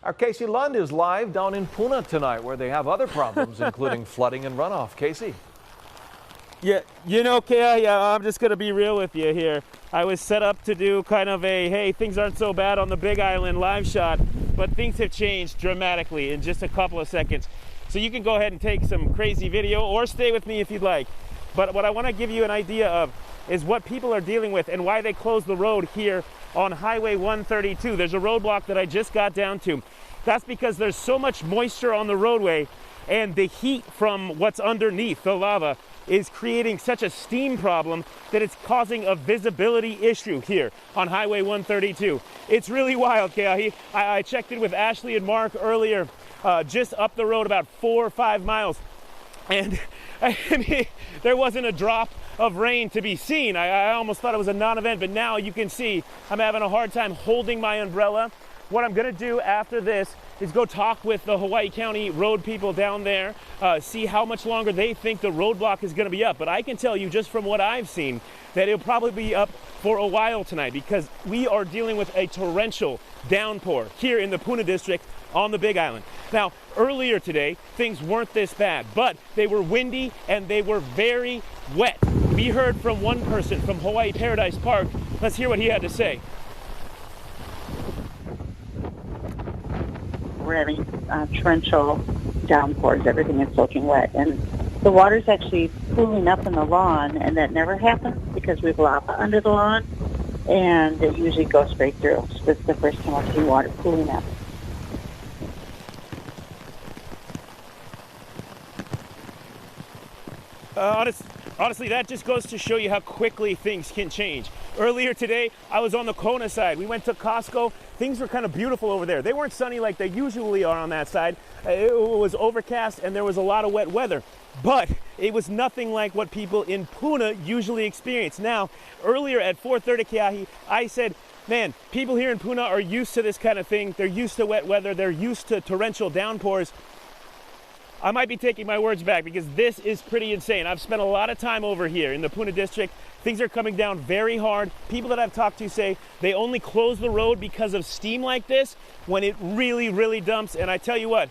Our Casey Lund is live down in Puna tonight, where they have other problems, including flooding and runoff. Casey. Yeah, you know, Kay, I'm just going to be real with you here. I was set up to do kind of a, hey, things aren't so bad on the Big Island live shot, but things have changed dramatically in just a couple of seconds. So you can go ahead and take some crazy video or stay with me if you'd like. But what I want to give you an idea of is what people are dealing with and why they closed the road here on Highway 132. There's a roadblock that I just got down to. That's because there's so much moisture on the roadway, and the heat from what's underneath the lava is creating such a steam problem that it's causing a visibility issue here on Highway 132. It's really wild, Keahi. I checked in with Ashley and Mark earlier, just up the road about 4 or 5 miles, and I mean, there wasn't a drop of rain to be seen. I almost thought it was a non-event, but now you can see I'm having a hard time holding my umbrella. What I'm gonna do after this is go talk with the Hawaii County road people down there, see how much longer they think the roadblock is gonna be up. But I can tell you just from what I've seen that it'll probably be up for a while tonight, because we are dealing with a torrential downpour here in the Puna district on the Big Island. Now, earlier today, things weren't this bad, but they were windy and they were very wet. We heard from one person from Hawaii Paradise Park. Let's hear what he had to say. We're having torrential downpours. Everything is soaking wet, and the water's actually pooling up in the lawn, and that never happens because we have lava under the lawn, and it usually goes straight through. So this is the first time I've seen water pooling up. Honestly, that just goes to show you how quickly things can change. Earlier today, I was on the Kona side. We went to Costco. Things were kind of beautiful over there. They weren't sunny like they usually are on that side. It was overcast and there was a lot of wet weather. But it was nothing like what people in Puna usually experience. Now, earlier at 4:30 Keahi, I said, man, people here in Puna are used to this kind of thing. They're used to wet weather. They're used to torrential downpours. I might be taking my words back, because this is pretty insane. I've spent a lot of time over here in the Puna district. Things are coming down very hard. People that I've talked to say they only close the road because of steam like this when it really, really dumps. And I tell you what,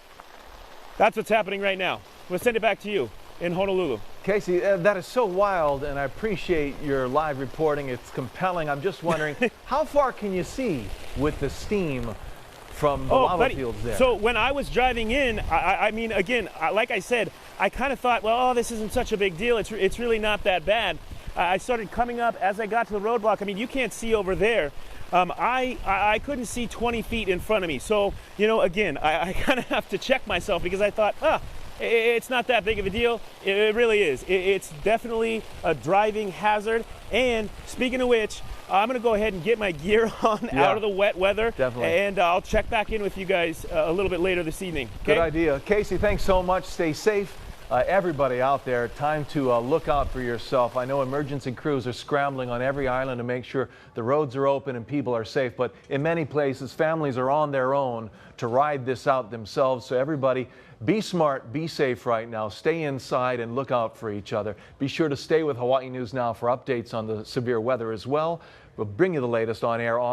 that's what's happening right now. We'll send it back to you in Honolulu. Casey, that is so wild, and I appreciate your live reporting. It's compelling. I'm just wondering, how far can you see with the steam from the lava fields there? So when I was driving in, I mean, again, like I said, I kind of thought, well, oh, this isn't such a big deal. It's really not that bad. I started coming up as I got to the roadblock. I mean, you can't see over there. I couldn't see 20 feet in front of me. So, you know, again, I kind of have to check myself, because I thought, it's not that big of a deal. It really is. It's definitely a driving hazard. And speaking of which, I'm going to go ahead and get my gear on out of the wet weather. Definitely. And I'll check back in with you guys a little bit later this evening. Okay? Good idea. Casey, thanks so much. Stay safe. Everybody out there, time to look out for yourself. I know emergency crews are scrambling on every island to make sure the roads are open and people are safe. But in many places, families are on their own to ride this out themselves. So everybody, be smart, be safe right now. Stay inside and look out for each other. Be sure to stay with Hawaii News Now for updates on the severe weather as well. We'll bring you the latest on air on